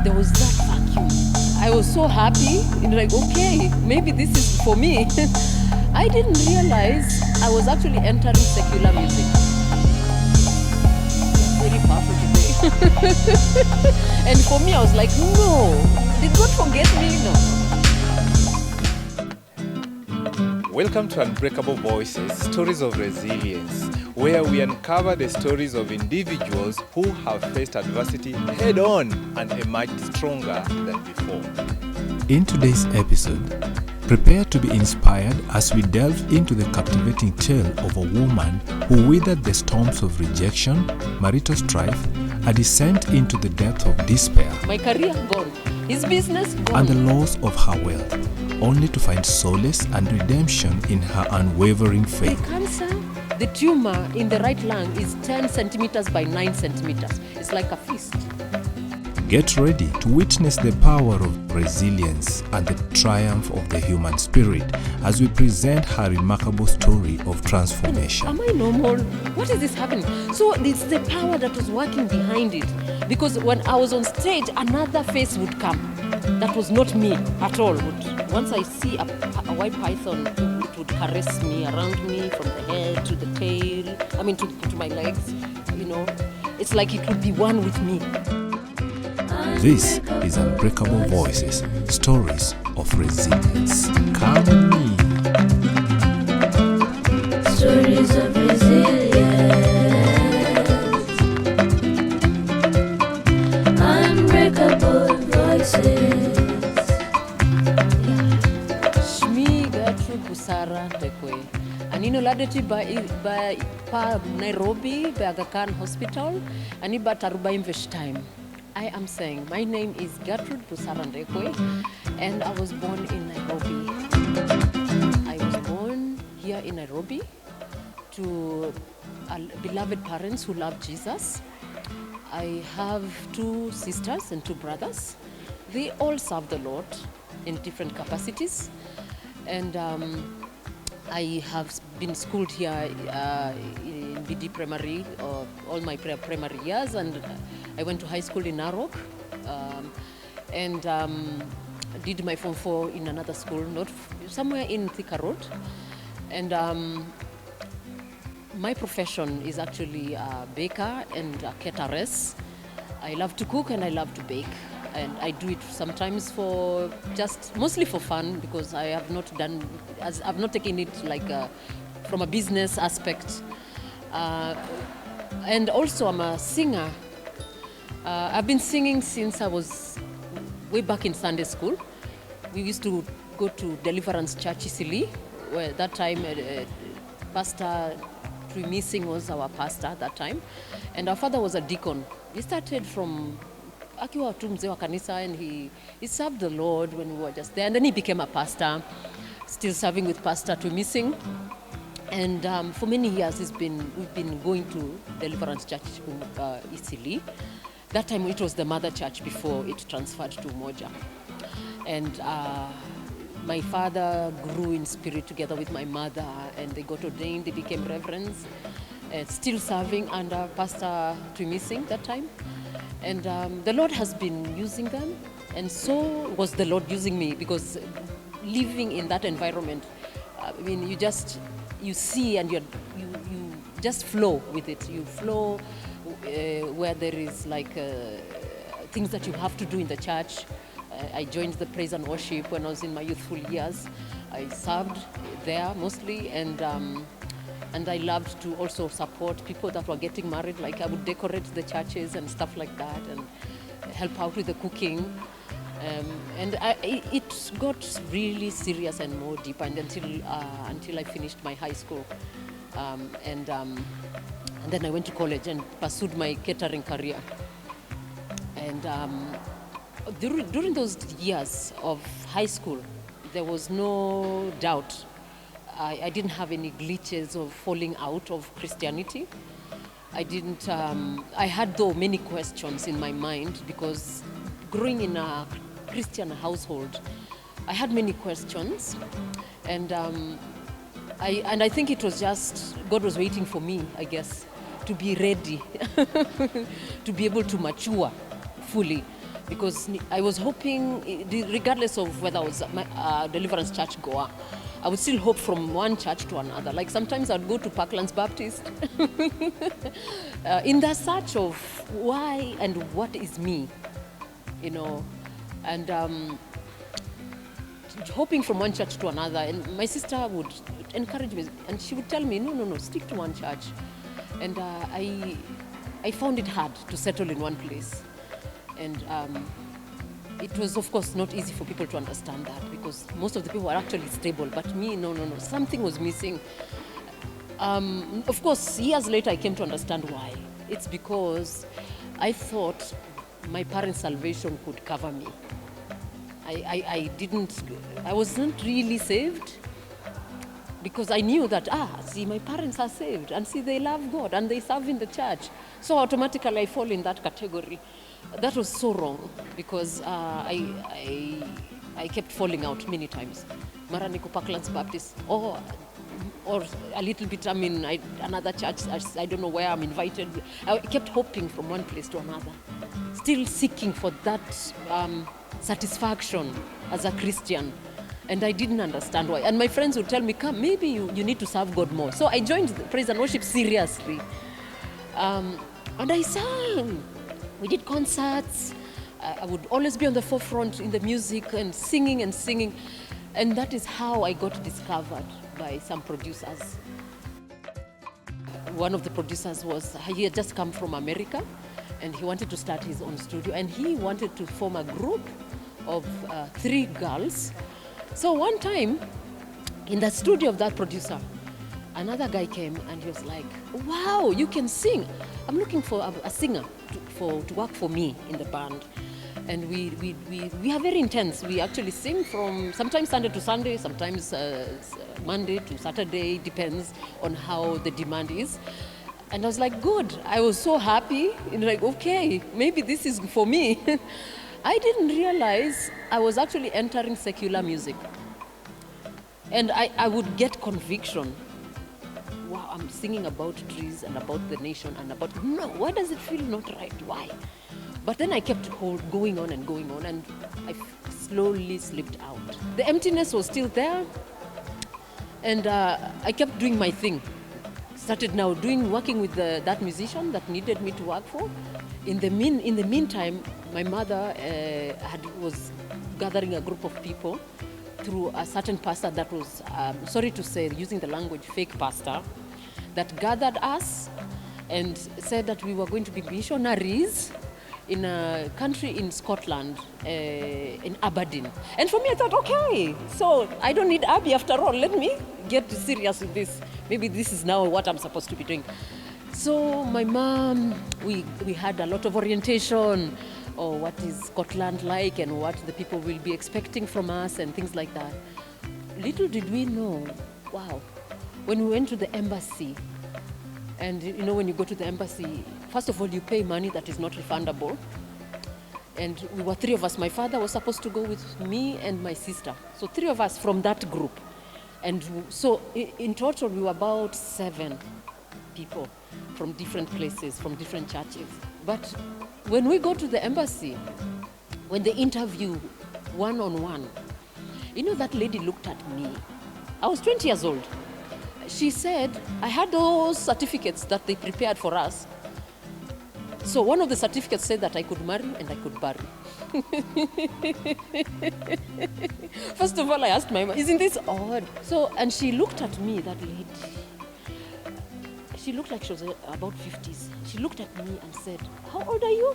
there was that vacuum. I was so happy, and like, okay, maybe this is for me. I didn't realize I was actually entering secular music. Very powerful today. And for me, I was like, no, did God forget me? No. Welcome to Unbreakable Voices, Stories of Resilience, where we uncover the stories of individuals who have faced adversity head-on and emerged stronger than before. In today's episode, prepare to be inspired as we delve into the captivating tale of a woman who weathered the storms of rejection, marital strife, a descent into the depth of despair, My career gone, his business gone, and the loss of her wealth, only to find solace and redemption in her unwavering The faith. cancer, the tumor in the right lung is 10 centimeters by 9 centimeters. It's like a fist. Get ready to witness the power of resilience and the triumph of the human spirit as we present her remarkable story of transformation. Am I normal? What is this happening? So it's the power that was working behind it. Because when I was on stage, another face would come. That was not me at all. Once I see a white python, it would caress me, around me, from the head to the tail, to my legs, It's like it would be one with me. This is Unbreakable Voices, Stories of Resilience. Come with me. Stories of resilience. Unbreakable voices. Shmi Gertrude Busara tekwe. Anino ladeti by Nairobi, by Aga Khan Hospital, ani bataruba invest time. I am saying, my name is Gertrude Busara Ndekwe, and I was born in Nairobi. I was born here in Nairobi to beloved parents who love Jesus. I have 2 sisters and 2 brothers. They all serve the Lord in different capacities. And I have been schooled here in BD Primary all my primary years, and I went to high school in Narok and did my Form 4 in another school, somewhere in Thika Road. And my profession is actually a baker and a cateress. I love to cook and I love to bake. And I do it sometimes mostly for fun, because I've not taken it from a business aspect. And also I'm a singer. I've been singing since I was way back in Sunday school. We used to go to Deliverance Church Isili, where that time Pastor Missing was our pastor at that time. And our father was a deacon. He started from akiwa tu mzee wa kanisa, and he served the Lord when we were just there. And then he became a pastor, still serving with Pastor Missing. And for many years we've been going to Deliverance Church Isili. That time it was the mother church before it transferred to Moja. And my father grew in spirit together with my mother, and they got ordained, they became reverends, still serving under Pastor Missing that time. And the Lord has been using them, and so was the Lord using me, because living in that environment, you see and you just flow with it. You flow where there is things that you have to do in the church. I joined the praise and worship when I was in my youthful years. I served there mostly, and I loved to also support people that were getting married. Like I would decorate the churches and stuff like that, and help out with the cooking. And it got really serious and more deep, and until I finished my high school. And then I went to college and pursued my catering career. And during those years of high school, there was no doubt. I didn't have any glitches of falling out of Christianity. I had though many questions in my mind, because growing in a Christian household, I had many questions, and I think it was just God was waiting for me, I guess, to be ready, to be able to mature fully. because I was hoping, regardless of whether I was my deliverance church goer, I would still hope from one church to another. Like sometimes I'd go to Parklands Baptist in the search of why and what is me, you know, and hoping from one church to another. And my sister would encourage me, and she would tell me, no, stick to one church. And I found it hard to settle in one place. And it was, of course, not easy for people to understand that, because most of the people were actually stable. But me, no, something was missing. Of course, years later, I came to understand why. It's because I thought my parents' salvation could cover me. I wasn't really saved, because I knew that, my parents are saved, and they love God, and they serve in the church. So automatically I fall in that category. That was so wrong, because I kept falling out many times. Mara niko Parklands Baptist, or a little bit, another church, I don't know where I'm invited. I kept hopping from one place to another, still seeking for that satisfaction as a Christian. And I didn't understand why. And my friends would tell me, come, maybe you need to serve God more. So I joined the praise and worship seriously. And I sang. We did concerts. I would always be on the forefront in the music and singing. And that is how I got discovered by some producers. One of the producers he had just come from America, and he wanted to start his own studio, and he wanted to form a group of 3 girls. So one time, in the studio of that producer, another guy came and he was like, wow, you can sing. I'm looking for a singer to work for me in the band. And we are very intense. We actually sing from sometimes Sunday to Sunday, sometimes Monday to Saturday, depends on how the demand is. And I was like, good. I was so happy, and like, okay, maybe this is for me. I didn't realize I was actually entering secular music. And I would get conviction. Wow, I'm singing about trees and about the nation and no, why does it feel not right? Why? But then I kept going on, and I slowly slipped out. The emptiness was still there, and I kept doing my thing. Started now working with that musician that needed me to work for. In the meantime, my mother was gathering a group of people through a certain pastor that was, sorry to say, using the language, fake pastor, that gathered us and said that we were going to be missionaries in a country in Scotland, in Aberdeen. And for me, I thought, okay, so I don't need Abby after all. Let me get serious with this. Maybe this is now what I'm supposed to be doing. So my mom, we had a lot of orientation, or what is Scotland like and what the people will be expecting from us and things like that. Little did we know, wow, when we went to the embassy, and when you go to the embassy, first of all, you pay money that is not refundable. And we were 3 of us. My father was supposed to go with me and my sister. So 3 of us from that group. And so in total, we were about 7 people from different places, from different churches. But when we go to the embassy, when they interview one-on-one, that lady looked at me. I was 20 years old. She said, I had those certificates that they prepared for us. So one of the certificates said that I could marry and I could bury. First of all, I asked my mom, isn't this odd? And she looked at me, that lady. She looked like she was about 50s. She looked at me and said, how old are you?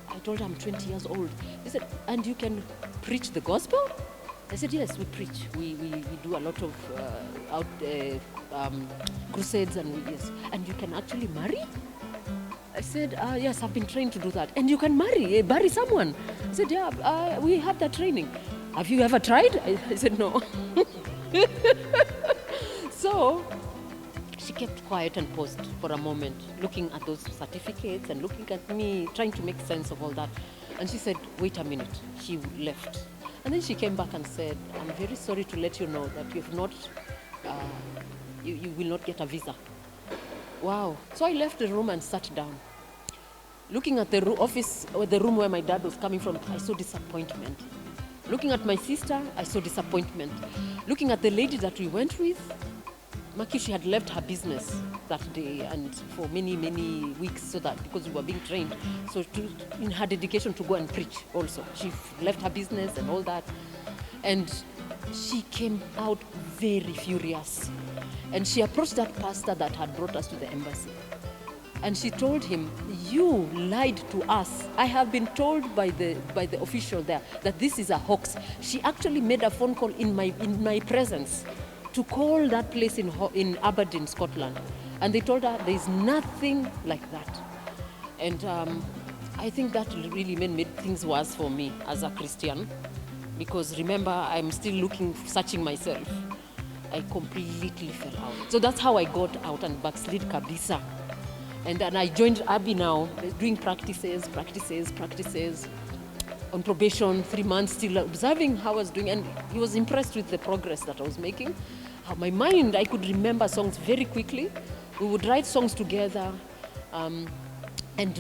I told her I'm 20 years old. She said, and you can preach the gospel? I said, yes, we preach. We do a lot of crusades, and yes. And you can actually marry? I said, yes, I've been trained to do that. And you can marry someone? I said, yeah, we have that training. Have you ever tried? I said, no. So she kept quiet and paused for a moment, looking at those certificates and looking at me, trying to make sense of all that. And she said, wait a minute. She left. And then she came back and said, I'm very sorry to let you know that you will not get a visa. Wow. So I left the room and sat down. Looking at the office or the room where my dad was coming from, I saw disappointment. Looking at my sister, I saw disappointment. Looking at the lady that we went with, Maki, she had left her business that day and for many, many weeks, so that because we were being trained. So in her dedication to go and preach also. She left her business and all that. And she came out very furious. And she approached that pastor that had brought us to the embassy. And she told him, you lied to us. I have been told by the official there that this is a hoax. She actually made a phone call in my presence to call that place in Aberdeen, Scotland. And they told her there is nothing like that. And I think that really made things worse for me as a Christian. Because remember, I'm still searching myself. I completely fell out. So that's how I got out and backslid kabisa. And then I joined Abby now, doing practices, on probation, 3 months, still observing how I was doing. And he was impressed with the progress that I was making. How my mind, I could remember songs very quickly. We would write songs together, and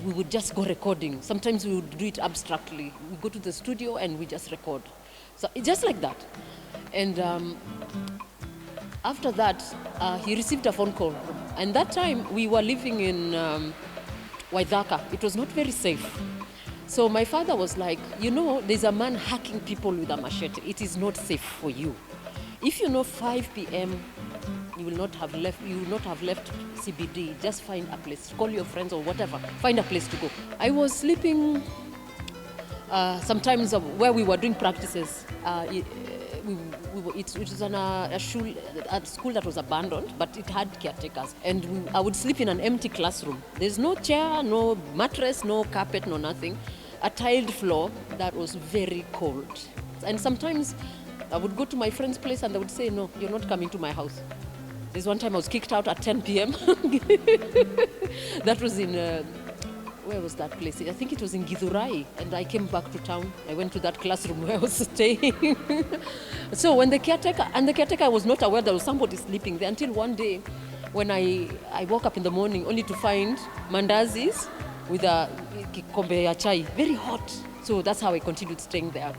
we would just go recording. Sometimes we would do it abstractly. We go to the studio and we just record. So just like that. And after that, he received a phone call. And that time, we were living in Waithaka. It was not very safe. So my father was like, there's a man hacking people with a machete. It is not safe for you. If 5 p.m., you will not have left CBD. Just find a place. Call your friends or whatever. Find a place to go. I was sleeping sometimes where we were doing practices. It was on a school that was abandoned, but it had caretakers. And I would sleep in an empty classroom. There's no chair, no mattress, no carpet, no nothing. A tiled floor that was very cold. And sometimes I would go to my friend's place and they would say, no, you're not coming to my house. There's one time I was kicked out at 10 p.m. That was in... where was that place? I think it was in Githurai, and I came back to town. I went to that classroom where I was staying. So when the caretaker was not aware there was somebody sleeping there until one day when I woke up in the morning only to find mandazis with a kikombe ya chai, very hot. So that's how I continued staying there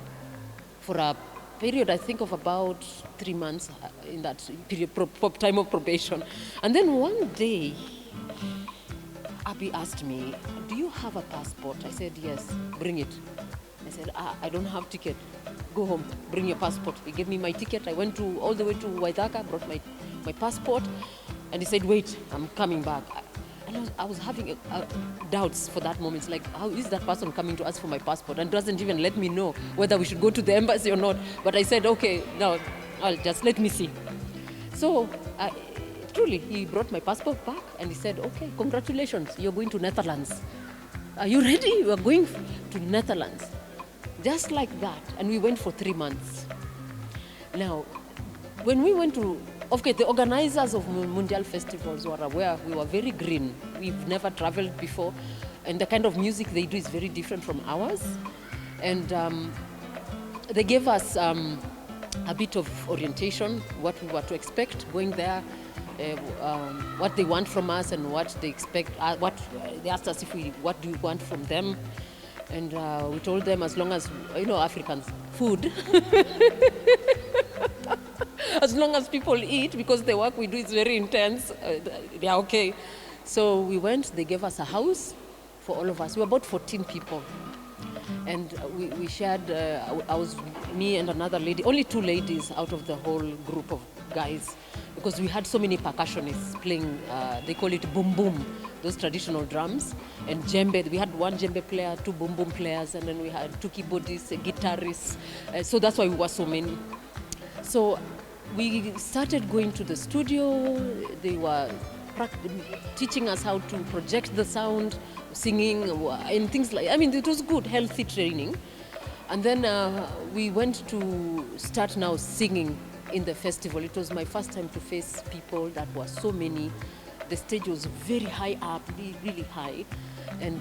for a period, I think, of about 3 months in that period, time of probation. And then one day, Abby asked me, do you have a passport? I said, yes, bring it. I said, I don't have ticket. Go home, bring your passport. He gave me my ticket. I went all the way to Waithaka, brought my passport, and he said, wait, I'm coming back. And I was having doubts for that moment. It's like, how is that person coming to ask for my passport and doesn't even let me know whether we should go to the embassy or not? But I said, okay, no, just let me see. So, truly, he brought my passport back and he said, okay, congratulations, you're going to Netherlands. Are you ready? We're going to Netherlands. Just like that. And we went for 3 months. Now, when we went to, the organizers of Mundial festivals were aware we were very green. We've never traveled before. And the kind of music they do is very different from ours. And they gave us a bit of orientation, what we were to expect going there. What they want from us and what they expect. They asked us what do you want from them, and we told them as long as Africans food, as long as people eat, because the work we do is very intense. They are okay. So we went. They gave us a house for all of us. We were about 14 people, and we shared. I was me and another lady, only 2 ladies out of the whole group of guys. Because we had so many percussionists playing, they call it boom boom, those traditional drums, and djembe. We had 1 djembe player, 2 boom boom players, and then we had 2 keyboardists, a guitarist. So that's why we were so many. So we started going to the studio. They were teaching us how to project the sound, singing, and things like. It was good, healthy training. And then we went to start now singing in the festival. It was my first time to face people that were so many. The stage was very high up, really high, and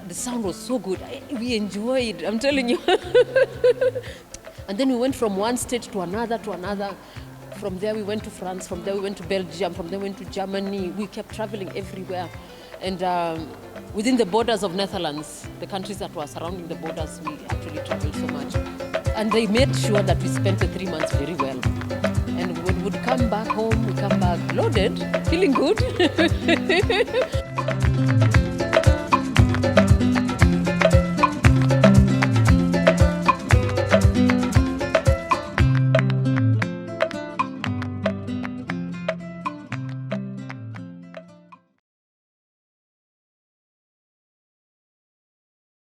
the sound was so good. We enjoyed, I'm telling you. And then we went from one stage to another, From there we went to France, from there we went to Belgium, from there we went to Germany. We kept traveling everywhere. And within the borders of Netherlands, the countries that were surrounding the borders, we actually traveled so much. And they made sure that we spent the 3 months very well. And when we would come back home, we come back loaded, feeling good.